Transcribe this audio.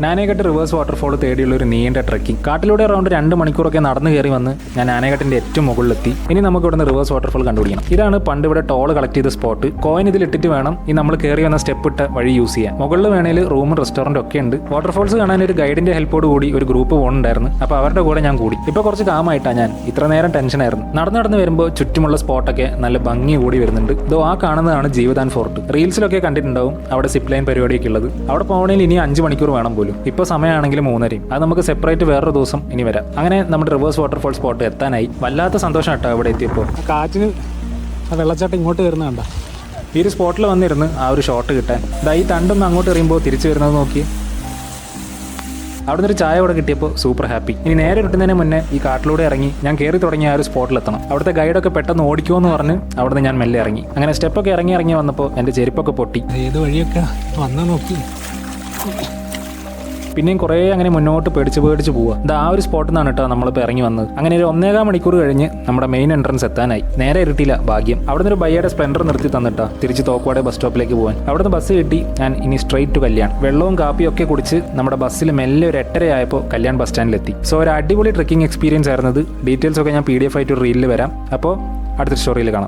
ആനേക്കട്ട് reverse waterfall തേടിയുള്ള ഒരു നീണ്ട ട്രെക്കിംഗ്. കാട്ടിലൂടെ അറൗണ്ട് 2 മണിക്കൂറൊക്കെ നടന്നു കയറി വന്ന് ഞാൻ ആനേക്കട്ടിന്റെ ഏറ്റവും മുകളിലെത്തി. ഇനി നമുക്ക് ഇവിടുന്ന് റിവേഴ്സ് വാട്ടർഫോൾ കണ്ടുപിടിക്കണം. ഇതാണ് പണ്ട് ഇവിടെ ടോൾ കളക്ട് ചെയ്ത സ്പോട്ട്. കോയിൻ ഇതിൽ ഇട്ടിട്ട് വേണം ഈ നമ്മൾ കയറി വന്ന സ്റ്റെപ്പ് ഇട്ട വഴി യൂസ് ചെയ്യാൻ. മുകളിൽ വേണേൽ റൂമും റെസ്റ്റോറന്റ് ഒക്കെ ഉണ്ട്. വാട്ടർഫോൾസ് കാണാൻ ഒരു ഗൈഡിന്റെ ഹെൽപ്പോട് കൂടി ഒരു ഗ്രൂപ്പ് പോകുന്നുണ്ടായിരുന്നു. അപ്പോൾ അവരുടെ കൂടെ ഞാൻ കൂടി. ഇപ്പോൾ കുറച്ച് കാമായിട്ടാണ്. ഞാൻ ഇത്ര നേരം ടെൻഷനായിരുന്നു. നടന്നു വരുമ്പോൾ ചുറ്റുമുള്ള സ്പോട്ടൊക്കെ നല്ല ഭംഗി കൂടി വരുന്നുണ്ട്. ഇതോ ആ കാണുന്നതാണ് ജീവദാൻ ഫോർട്ട്. റീൽസിലൊക്കെ കണ്ടിട്ടുണ്ടാവും അവിടെ സിപ്പ് ലൈൻ പരിപാടിയൊക്കെ ഉള്ളത്. അവിടെ പോകണമെങ്കിൽ ഇനി 5 മണിക്കൂർ വേണം പോലും. ഇപ്പോൾ സമയമാണെങ്കിൽ 3:30. അത് നമുക്ക് സെപ്പറേറ്റ് വേറൊരു ദിവസം ഇനി വരാം. അങ്ങനെ നമ്മുടെ റിവേഴ്സ് വാട്ടർഫോൾ സ്പോട്ട് എത്താനായി. വല്ലാത്ത സന്തോഷം കേട്ടോ ഇവിടെ എത്തിയപ്പോൾ. കാറ്റിന് ആ വെള്ളച്ചാട്ടം ഇങ്ങോട്ട് വരുന്നുണ്ടോ? ഈ ഒരു സ്പോട്ടിൽ വന്നിരുന്ന് ആ ഒരു ഷോട്ട് കിട്ടാൻ. ഈ തണ്ടൊന്ന് അങ്ങോട്ട് എറിയുമ്പോൾ തിരിച്ചു വരുന്നത് നോക്കി. അവിടെ നിന്നൊരു ചായ ഇവിടെ കിട്ടിയപ്പോൾ സൂപ്പർ ഹാപ്പി. ഇനി നേരെ കിട്ടുന്നതിന് മുന്നേ ഈ കാട്ടിലൂടെ ഇറങ്ങി ഞാൻ കയറി തുടങ്ങിയ ആ ഒരു സ്പോട്ടിലെത്തണം. അവിടുത്തെ ഗൈഡൊക്കെ പെട്ടെന്ന് ഓടിക്കുമെന്ന് പറഞ്ഞ് അവിടുന്ന് ഞാൻ മെല്ലെ ഇറങ്ങി. അങ്ങനെ സ്റ്റെപ്പൊക്കെ ഇറങ്ങി വന്നപ്പോൾ എൻ്റെ ചെരുപ്പൊക്കെ പൊട്ടി. ഏത് വഴിയൊക്കെ വന്നാൽ നോക്കി. പിന്നെയും കുറേ അങ്ങനെ മുന്നോട്ട് പേടിച്ച് പോവുക. ഇത് ആ ഒരു സ്പോട്ടിൽ നിന്നാണ് കേട്ടോ നമ്മളിപ്പോൾ ഇറങ്ങി വന്നത്. അങ്ങനെ ഒരു 1.25 മണിക്കൂർ കഴിഞ്ഞ് നമ്മുടെ മെയിൻ എൻട്രൻസ് എത്താനായി. നേരെ ഇരുട്ടിയില്ല, ഭാഗ്യം. അവിടുന്ന് ഒരു ബയ്യയുടെ സ്പ്ലെൻഡർ നിർത്തി തന്നിട്ടാ തിരിച്ച് തോക്കുവാടെ ബസ് സ്റ്റോപ്പിലേക്ക് പോകാൻ. അവിടുന്ന് ബസ് കിട്ടി. ഞാൻ ഇനി സ്ട്രെയിറ്റ് ടു കല്യാൺ. വെള്ളവും കാപ്പിയും ഒക്കെ കുടിച്ച് നമ്മുടെ ബസ്സിൽ മെല്ലെ ഒരു 8:30 ആയപ്പോൾ കല്യാൺ ബസ് സ്റ്റാൻഡിലെത്തി. സോ ഒരു അടിപൊളി ട്രെക്കിംഗ് എക്സ്പീരിയൻസ് ആയിരുന്നത്. ഡീറ്റെയിൽസ് ഒക്കെ ഞാൻ PDF ആയിട്ട് ഒരു റീലിൽ വരാം. അപ്പോൾ അടുത്ത സ്റ്റോറിയിൽ കാണാം.